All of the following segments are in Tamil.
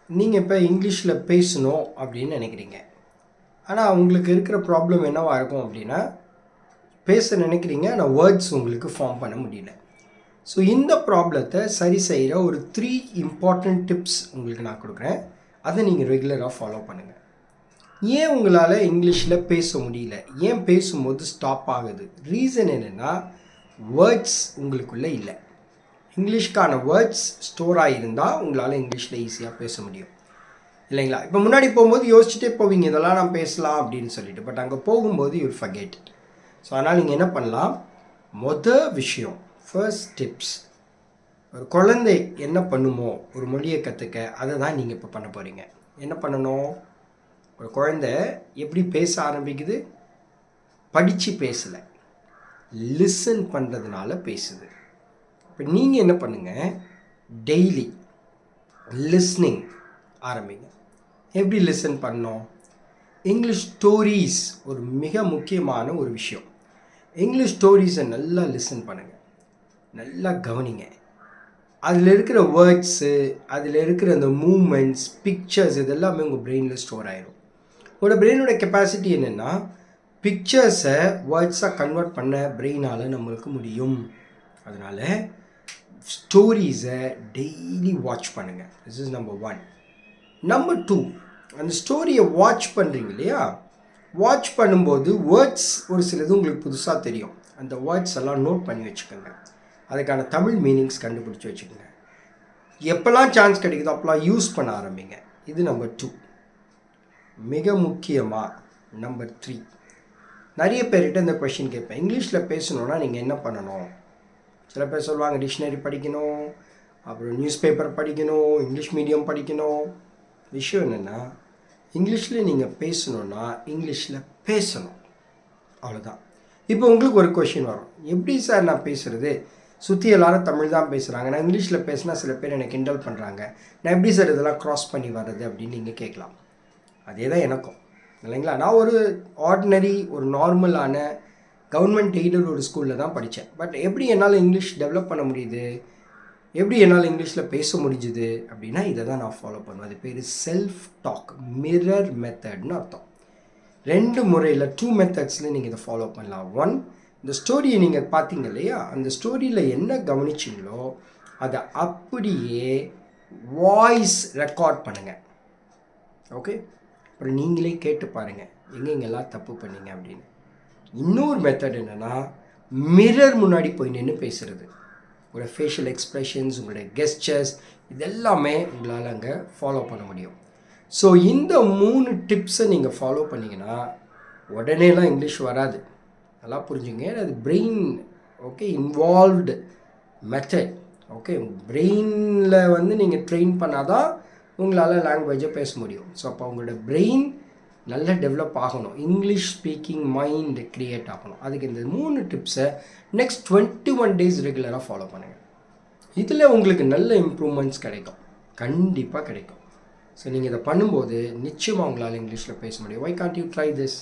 நீங்கள் இப்போ இங்கிலீஷில் பேசணும் அப்படின்னு நினைக்கிறீங்க. ஆனால் உங்களுக்கு இருக்கிற ப்ராப்ளம் என்னவாக இருக்கும் அப்படின்னா, பேச நினைக்கிறீங்க ஆனால் வேர்ட்ஸ் உங்களுக்கு ஃபார்ம் பண்ண முடியல. ஸோ இந்த ப்ராப்ளத்தை சரி செய்கிற ஒரு 3 இம்பார்ட்டண்ட் டிப்ஸ் உங்களுக்கு நான் கொடுக்குறேன். அதை நீங்கள் ரெகுலராக ஃபாலோ பண்ணுங்கள். ஏன் உங்களால் இங்கிலீஷில் பேச முடியல, ஏன் பேசும்போது ஸ்டாப் ஆகுது, ரீசன் என்னென்னா வேர்ட்ஸ் உங்களுக்குள்ளே இல்லை. இங்கிலீஷ்க்கான வேர்ட்ஸ் ஸ்டோர் ஆகியிருந்தால் உங்களால் இங்கிலீஷில் ஈஸியாக பேச முடியும் இல்லைங்களா? இப்போ முன்னாடி போகும்போது யோசிச்சுட்டே போவீங்க, இதெல்லாம் நான் பேசலாம் அப்படின்னு சொல்லிட்டு. பட் அங்கே போகும்போது யூ ஃபர்கெட். ஸோ அதனால் நீங்கள் என்ன பண்ணலாம், விஷயம் ஃபர்ஸ்ட் டிப்ஸ், ஒரு குழந்தை என்ன பண்ணுமோ ஒரு மொழியை கற்றுக்க, அதை தான் நீங்கள் இப்போ பண்ண போகிறீங்க. என்ன பண்ணணும், ஒரு குழந்தை எப்படி பேச ஆரம்பிக்குது, படித்து பேசலை, லிசன் பண்ணுறதுனால பேசுது. இப்போ நீங்கள் என்ன பண்ணுங்கள், டெய்லி லிஸ்னிங் ஆரம்பிங்க. எப்படி லிசன் பண்ணோம், இங்கிலீஷ் ஸ்டோரிஸ் ஒரு மிக முக்கியமான ஒரு விஷயம். இங்கிலீஷ் ஸ்டோரிஸை நல்லா லிசன் பண்ணுங்கள், நல்லா கவனிங்க. அதில் இருக்கிற வேர்ட்ஸு, அதில் இருக்கிற அந்த மூமெண்ட்ஸ், பிக்சர்ஸ், இதெல்லாமே உங்கள் பிரெயினில் ஸ்டோர் ஆகிடும். உங்களோட பிரெயினோட கெப்பாசிட்டி என்னென்னா, பிக்சர்ஸை வேர்ட்ஸாக கன்வெர்ட் பண்ண பிரெயினால் நம்மளுக்கு முடியும். அதனால் ஸ்டோரிஸை டெய்லி வாட்ச் பண்ணுங்கள். This is number 1. நம்பர் 2, அந்த ஸ்டோரியை வாட்ச் பண்ணுறீங்க இல்லையா, வாட்ச் பண்ணும்போது வேர்ட்ஸ் ஒரு சிலது உங்களுக்கு புதுசாக தெரியும். அந்த வேர்ட்ஸ் எல்லாம் நோட் பண்ணி வச்சுக்கோங்க. அதுக்கான தமிழ் மீனிங்ஸ் கண்டுபிடிச்சி வச்சுக்கோங்க. எப்போல்லாம் சான்ஸ் கிடைக்குதோ அப்போல்லாம் யூஸ் பண்ண ஆரம்பிங்க. இது நம்பர் 2. மிக முக்கியமாக நம்பர் 3, நிறைய பேர்கிட்ட இந்த கொஷின் கேட்பேன், இங்கிலீஷில் பேசணுன்னா நீங்கள் என்ன பண்ணணும். சில பேர் சொல்லுவாங்க டிக்ஷனரி படிக்கணும், அப்புறம் நியூஸ் பேப்பர் படிக்கணும், இங்கிலீஷ் மீடியம் படிக்கணும். விஷயம் என்னென்னா, இங்கிலீஷில் நீங்கள் பேசணுன்னா இங்கிலீஷில் பேசணும், அவ்வளோதான். இப்போ உங்களுக்கு ஒரு கொஷின் வரும், எப்படி சார் நான் பேசுகிறது, சுற்றி எல்லாரும் தமிழ் தான் பேசுகிறாங்க, நான் இங்கிலீஷில் பேசினா சில பேர் எனக்கு கிண்டல் பண்ணுறாங்க, நான் எப்படி சார் இதெல்லாம் க்ராஸ் பண்ணி வர்றது அப்படின்னு நீங்கள் கேட்கலாம். அதே தான் எனக்கும் இல்லைங்களா. நான் ஒரு ஆர்டினரி, ஒரு நார்மலான கவர்மெண்ட் எய்டட் ஒரு ஸ்கூலில் தான் படித்தேன். பட் எப்படி என்னால் இங்கிலீஷ் டெவலப் பண்ண முடியுது, எப்படி என்னால் இங்கிலீஷில் பேச முடிஞ்சுது அப்படின்னா, இதை தான் நான் ஃபாலோ பண்ணுவேன். அது பேர் செல்ஃப் டாக், மிரர் மெத்தட்னு அர்த்தம். 2 முறையில் 2 மெத்தட்ஸில் நீங்கள் இதை ஃபாலோ பண்ணலாம். 1, இந்த ஸ்டோரியை நீங்கள் பார்த்தீங்க இல்லையா, அந்த ஸ்டோரியில் என்ன கவனிச்சிங்களோ அதை அப்படியே வாய்ஸ் ரெக்கார்ட் பண்ணுங்கள். ஓகே, அப்புறம் நீங்களே கேட்டு பாருங்கள் எங்கெங்கெல்லாம் தப்பு பண்ணீங்க அப்படின்னு. இன்னொரு மெத்தட் என்னென்னா, மிரர் முன்னாடி போய் நின்று பேசுகிறது. உங்களோட ஃபேஷியல் எக்ஸ்ப்ரெஷன்ஸ், உங்களோட கெஸ்டர்ஸ், இதெல்லாமே உங்களால் அங்கே ஃபாலோ பண்ண முடியும். ஸோ இந்த 3 டிப்ஸை நீங்கள் ஃபாலோ பண்ணிங்கன்னா உடனேலாம் இங்கிலீஷ் வராது. நல்லா புரிஞ்சுங்க, அது பிரெயின் இன்வால்வ்டு மெத்தட். பிரெயினில் நீங்கள் ட்ரெயின் பண்ணால் தான் உங்களால் லாங்குவேஜை பேச முடியும். ஸோ அப்போ உங்களோட பிரெயின் நல்லா டெவலப் ஆகணும், இங்கிலீஷ் ஸ்பீக்கிங் மைண்ட் க்ரியேட் ஆகணும். அதுக்கு இந்த 3 டிப்ஸை நெக்ஸ்ட் 21 டேஸ் ரெகுலராக ஃபாலோ பண்ணுங்கள். இதில் உங்களுக்கு நல்ல இம்ப்ரூவ்மெண்ட்ஸ் கிடைக்கும், கண்டிப்பாக கிடைக்கும். ஸோ நீங்கள் இதை பண்ணும்போது நிச்சயமாக உங்களால் இங்கிலீஷில் பேச முடியும். Why can't you try this?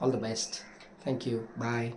All the best. Thank you. Bye.